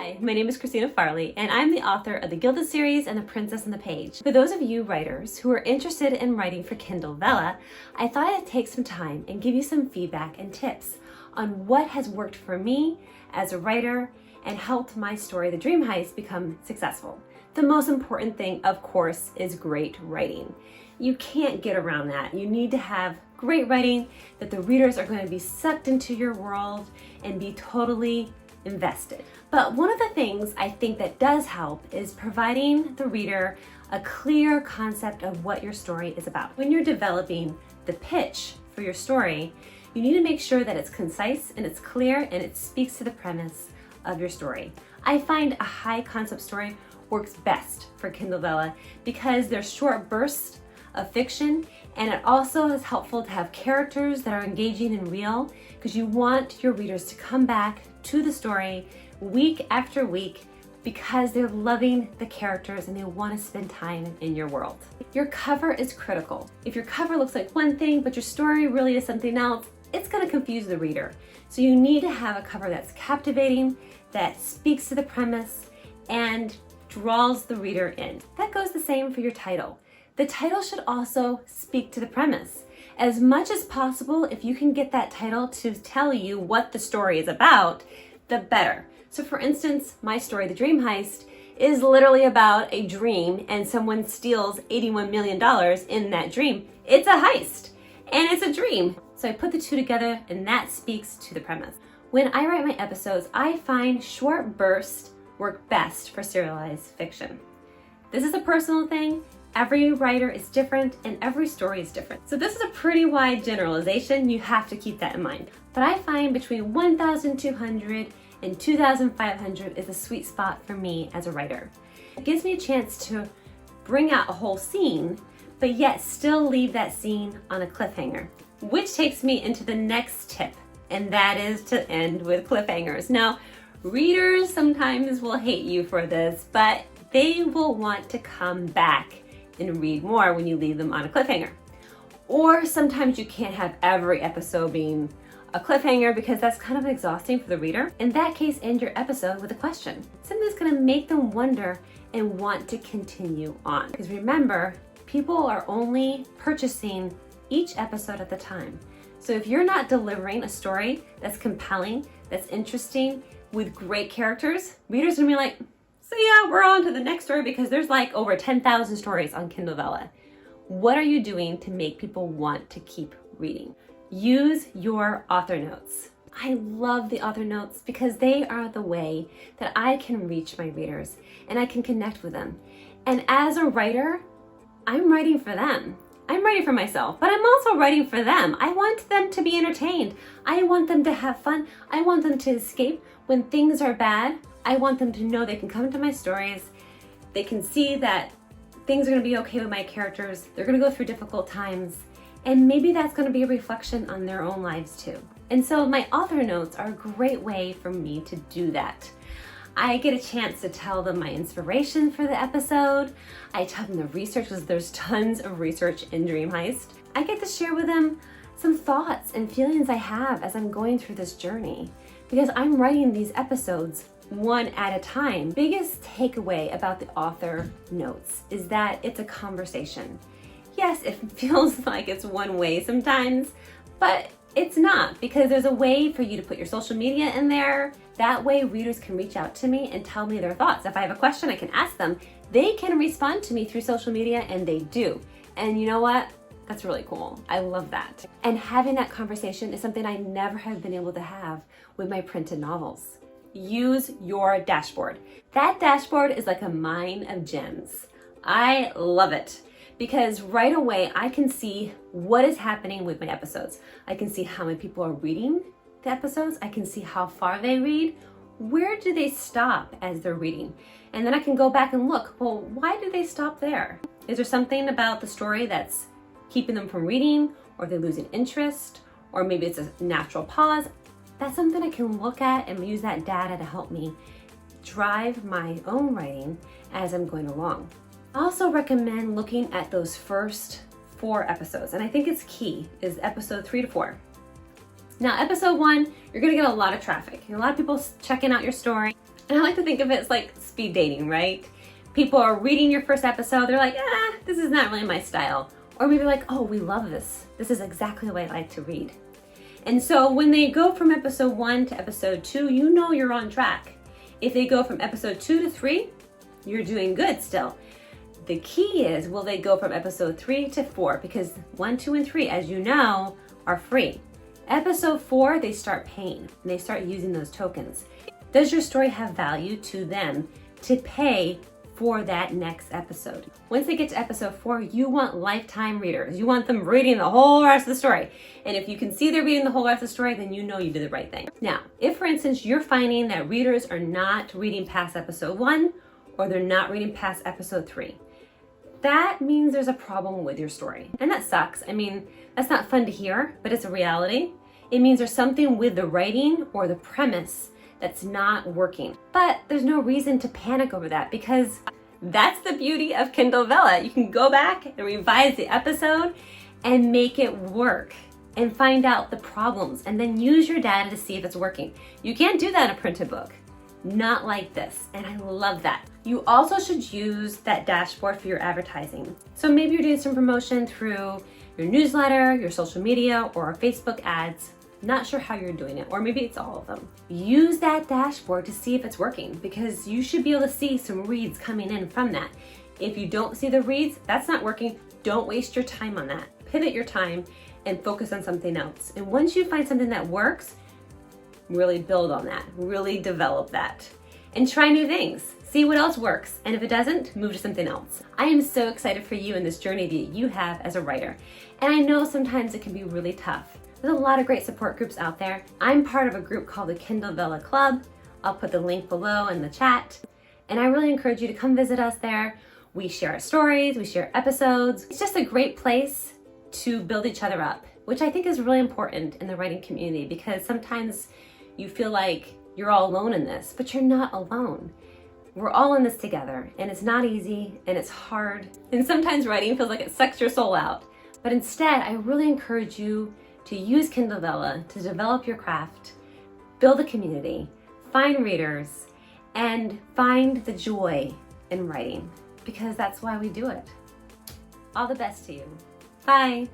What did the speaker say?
Hi, my name is Christina Farley, and I'm the author of the Gilded series and The Princess and the Page. For those of you writers who are interested in writing for Kindle Vella, I thought I'd take some time and give you some feedback and tips on what has worked for me as a writer and helped my story, The Dream Heist, become successful. The most important thing, of course, is great writing. You can't get around that. You need to have great writing that the readers are going to be sucked into your world and be totally invested. But one of the things I think that does help is providing the reader a clear concept of what your story is about. When you're developing the pitch for your story, you need to make sure that it's concise and it's clear and it speaks to the premise of your story. I find a high concept story works best for Kindle Vella because they're short bursts of fiction, and it also is helpful to have characters that are engaging and real because you want your readers to come back to the story week after week because they're loving the characters and they want to spend time in your world. Your cover is critical. If your cover looks like one thing but your story really is something else, it's going to confuse the reader. So you need to have a cover that's captivating, that speaks to the premise, and draws the reader in. That goes the same for your title. The title should also speak to the premise. As much as possible, if you can get that title to tell you what the story is about, the better. So for instance, my story, The Dream Heist, is literally about a dream and someone steals $81 million in that dream. It's a heist and it's a dream. So I put the two together and that speaks to the premise. When I write my episodes, I find short bursts work best for serialized fiction. This is a personal thing. Every writer is different and every story is different. So this is a pretty wide generalization. You have to keep that in mind. But I find between 1,200 and 2,500 is a sweet spot for me as a writer. It gives me a chance to bring out a whole scene, but yet still leave that scene on a cliffhanger, which takes me into the next tip, and that is to end with cliffhangers. Now, readers sometimes will hate you for this, but they will want to come back and read more when you leave them on a cliffhanger. Or sometimes you can't have every episode being a cliffhanger because that's kind of exhausting for the reader. In that case, end your episode with a question. Something that's gonna make them wonder and want to continue on. Because remember, people are only purchasing each episode at the time. So if you're not delivering a story that's compelling, that's interesting, with great characters, readers are gonna be like, so yeah, we're on to the next story because there's like over 10,000 stories on Kindle Vella. What are you doing to make people want to keep reading? Use your author notes. I love the author notes because they are the way that I can reach my readers and I can connect with them. And as a writer, I'm writing for them. I'm writing for myself, but I'm also writing for them. I want them to be entertained. I want them to have fun. I want them to escape when things are bad. I want them to know they can come to my stories. They can see that things are gonna be okay with my characters. They're gonna go through difficult times. And maybe that's gonna be a reflection on their own lives too. And so my author notes are a great way for me to do that. I get a chance to tell them my inspiration for the episode. I tell them the research, because there's tons of research in Dream Heist. I get to share with them some thoughts and feelings I have as I'm going through this journey, because I'm writing these episodes one at a time. Biggest takeaway about the author notes is that it's a conversation. Yes, it feels like it's one way sometimes, but it's not, because there's a way for you to put your social media in there. That way readers can reach out to me and tell me their thoughts. If I have a question, I can ask them. They can respond to me through social media, and they do. And you know what? That's really cool. I love that. And having that conversation is something I never have been able to have with my printed novels. Use your dashboard. That dashboard is like a mine of gems. I love it because right away I can see what is happening with my episodes. I can see how many people are reading the episodes. I can see how far they read. Where do they stop as they're reading? And then I can go back and look, well, why do they stop there? Is there something about the story that's keeping them from reading, or they're losing interest, or maybe it's a natural pause? That's something I can look at and use that data to help me drive my own writing as I'm going along. I also recommend looking at those first 4 episodes, and I think it's key, is episode 3 to 4. Now, episode 1, you're gonna get a lot of traffic. A lot of people checking out your story. And I like to think of it as like speed dating, right? People are reading your first episode, they're like, this is not really my style. Or maybe like, oh, we love this. This is exactly the way I like to read. And so when they go from episode 1 to episode 2, you know you're on track. If they go from episode 2 to 3, you're doing good still. The key is, will they go from episode 3 to 4? Because 1, 2, and 3, as you know, are free. Episode 4, they start paying, and they start using those tokens. Does your story have value to them to pay for that next episode? Once they get to episode 4, you want lifetime readers. You want them reading the whole rest of the story. And if you can see they're reading the whole rest of the story, then you know you did the right thing. Now, if for instance, you're finding that readers are not reading past episode 1, or they're not reading past episode 3, that means there's a problem with your story. And that sucks. I mean, that's not fun to hear, but it's a reality. It means there's something with the writing or the premise that's not working. But there's no reason to panic over that, because that's the beauty of Kindle Vella. You can go back and revise the episode and make it work and find out the problems and then use your data to see if it's working. You can't do that in a printed book. Not like this, and I love that. You also should use that dashboard for your advertising. So maybe you're doing some promotion through your newsletter, your social media, or Facebook ads. Not sure how you're doing it, or maybe it's all of them. Use that dashboard to see if it's working, because you should be able to see some reads coming in from that. If you don't see the reads, that's not working. Don't waste your time on that. Pivot your time and focus on something else. And once you find something that works, really build on that, really develop that, and try new things. See what else works, and if it doesn't, move to something else. I am so excited for you in this journey that you have as a writer, and I know sometimes it can be really tough. There's a lot of great support groups out there. I'm part of a group called the Kindle Vella Club. I'll put the link below in the chat, and I really encourage you to come visit us there. We share our stories, we share episodes. It's just a great place to build each other up, which I think is really important in the writing community, because sometimes you feel like you're all alone in this, but you're not alone. We're all in this together, and it's not easy, and it's hard, and sometimes writing feels like it sucks your soul out. But instead, I really encourage you to use Kindle Vella to develop your craft, build a community, find readers, and find the joy in writing, because that's why we do it. All the best to you. Bye.